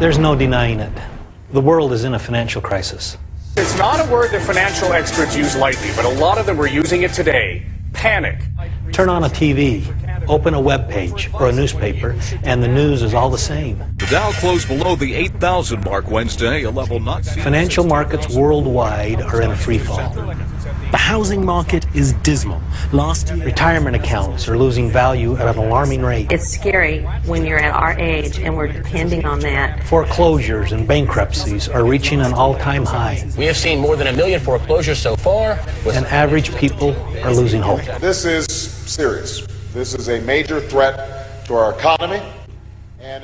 There's no denying it. The world is in a financial crisis. It's not a word that financial experts use lightly, but a lot of them are using it today. Panic. Turn on a TV, open a web page or a newspaper, and the news is all the same. The Dow closed below the 8,000 mark Wednesday, a level not seen. Financial markets worldwide are in a free fall. The housing market is dismal. Last year, Retirement accounts are losing value at an alarming rate. It's scary when you're at our age and we're depending on that. Foreclosures and bankruptcies are reaching an all-time high. We have seen more than 1 million foreclosures so far. And average people are losing hope. This is serious. This is a major threat to our economy.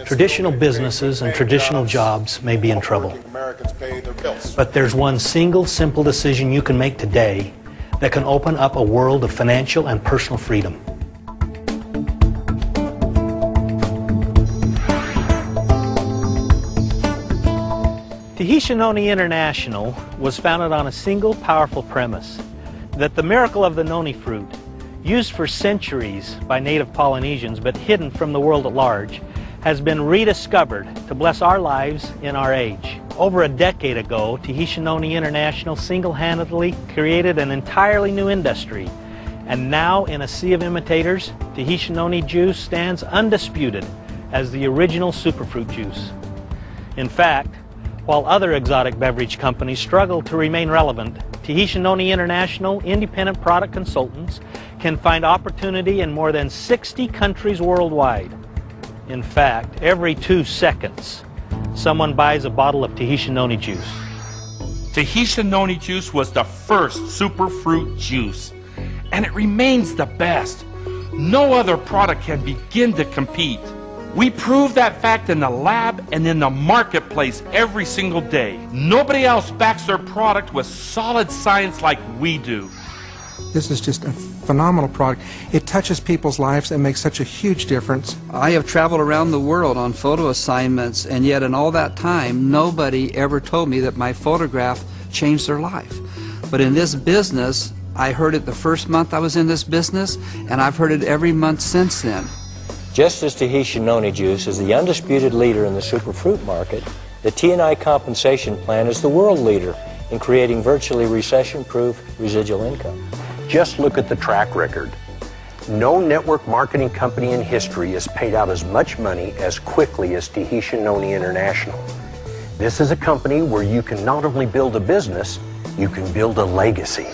Traditional businesses and traditional jobs may be in trouble. But there's one single simple decision you can make today that can open up a world of financial and personal freedom. Tahisha International was founded on a single powerful premise, that the miracle of the noni fruit, used for centuries by native Polynesians but hidden from the world at large, has been rediscovered to bless our lives in our age. Over a decade ago, Tahisha International single-handedly created an entirely new industry, and now in a sea of imitators, Tahisha juice stands undisputed as the original superfruit juice. In fact, while other exotic beverage companies struggle to remain relevant, Tahisha International independent product consultants can find opportunity in more than 60 countries worldwide. In fact, every 2 seconds, someone buys a bottle of Tahisha Noni juice. Tahisha Noni juice was the first superfruit juice, and it remains the best. No other product can begin to compete. We prove that fact in the lab and in the marketplace every single day. Nobody else backs their product with solid science like we do. This is just a phenomenal product. It touches people's lives and makes such a huge difference. I have traveled around the world on photo assignments, and yet in all that time, nobody ever told me that my photograph changed their life. But in this business, I heard it the first month I was in this business, and I've heard it every month since then. Just as Tahisha Noni juice is the undisputed leader in the superfruit market, the T&I compensation plan is the world leader in creating virtually recession-proof residual income. Just look at the track record. No network marketing company in history has paid out as much money as quickly as Tahisha Noni International. This is a company where you can not only build a business, you can build a legacy.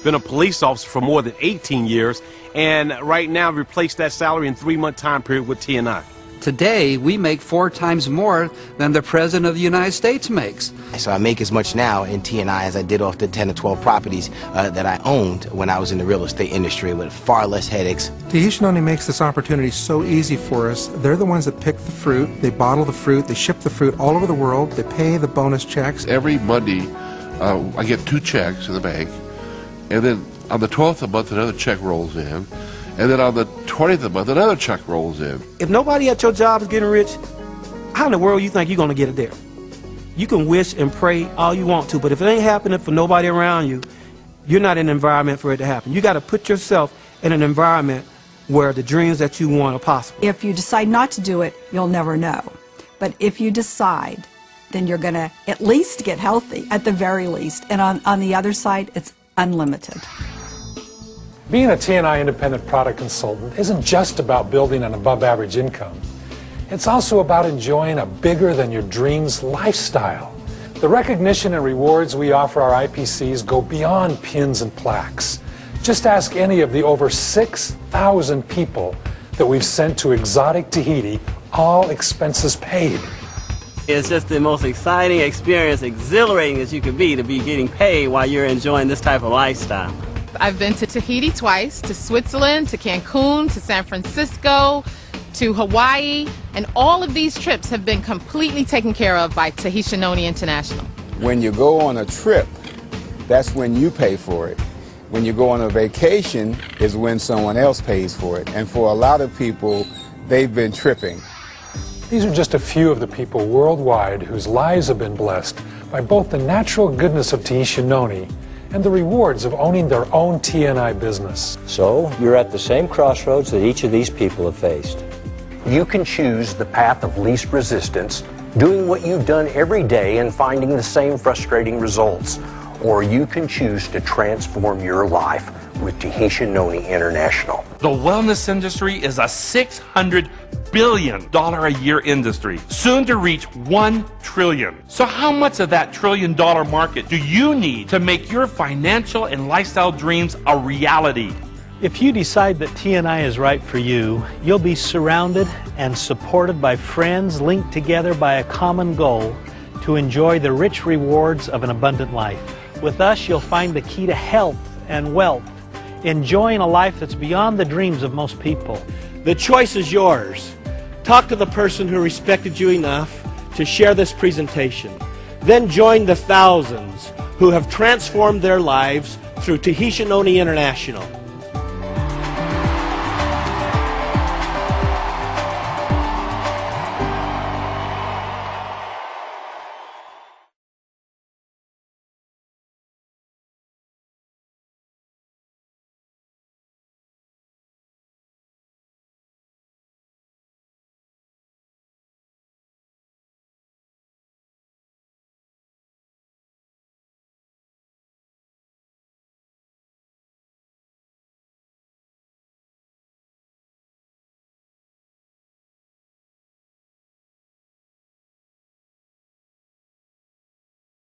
Been a police officer for more than 18 years, and right now replaced that salary in 3-month time period with T&I. Today, we make 4 times more than the President of the United States makes. So I make as much now in T&I as I did off the 10 or 12 properties that I owned when I was in the real estate industry with far less headaches. Tahisha Noni makes this opportunity so easy for us. They're the ones that pick the fruit, they bottle the fruit, they ship the fruit all over the world, they pay the bonus checks. Every Monday, I get 2 checks in the bank, and then on the 12th of the month, another check rolls in. And then on the 20th of the month, another check rolls in. If nobody at your job is getting rich, how in the world you think you're going to get it there? You can wish and pray all you want to, but if it ain't happening for nobody around you, you're not in an environment for it to happen. You got to put yourself in an environment where the dreams that you want are possible. If you decide not to do it, you'll never know. But if you decide, then you're going to at least get healthy, at the very least. And on the other side, it's unlimited. Being a T&I independent product consultant isn't just about building an above-average income. It's also about enjoying a bigger-than-your-dreams lifestyle. The recognition and rewards we offer our IPCs go beyond pins and plaques. Just ask any of the over 6,000 people that we've sent to exotic Tahiti, all expenses paid. It's just the most exciting experience, exhilarating as you could be to be getting paid while you're enjoying this type of lifestyle. I've been to Tahiti twice, to Switzerland, to Cancun, to San Francisco, to Hawaii, and all of these trips have been completely taken care of by Tahisha Noni International. When you go on a trip, that's when you pay for it. When you go on a vacation is when someone else pays for it. And for a lot of people, they've been tripping. These are just a few of the people worldwide whose lives have been blessed by both the natural goodness of Tahisha Noni and the rewards of owning their own T&I business. So, you're at the same crossroads that each of these people have faced. You can choose the path of least resistance doing what you've done every day and finding the same frustrating results. Or you can choose to transform your life with Tahitian Noni International. The wellness industry is a $600 billion a year industry, soon to reach $1 trillion. So how much of that $1 trillion market do you need to make your financial and lifestyle dreams a reality? If you decide that TNI is right for you, you'll be surrounded and supported by friends linked together by a common goal to enjoy the rich rewards of an abundant life. With us, you'll find the key to health and wealth, enjoying a life that's beyond the dreams of most people. The choice is yours. Talk to the person who respected you enough to share this presentation. Then join the thousands who have transformed their lives through Tahitian Noni International.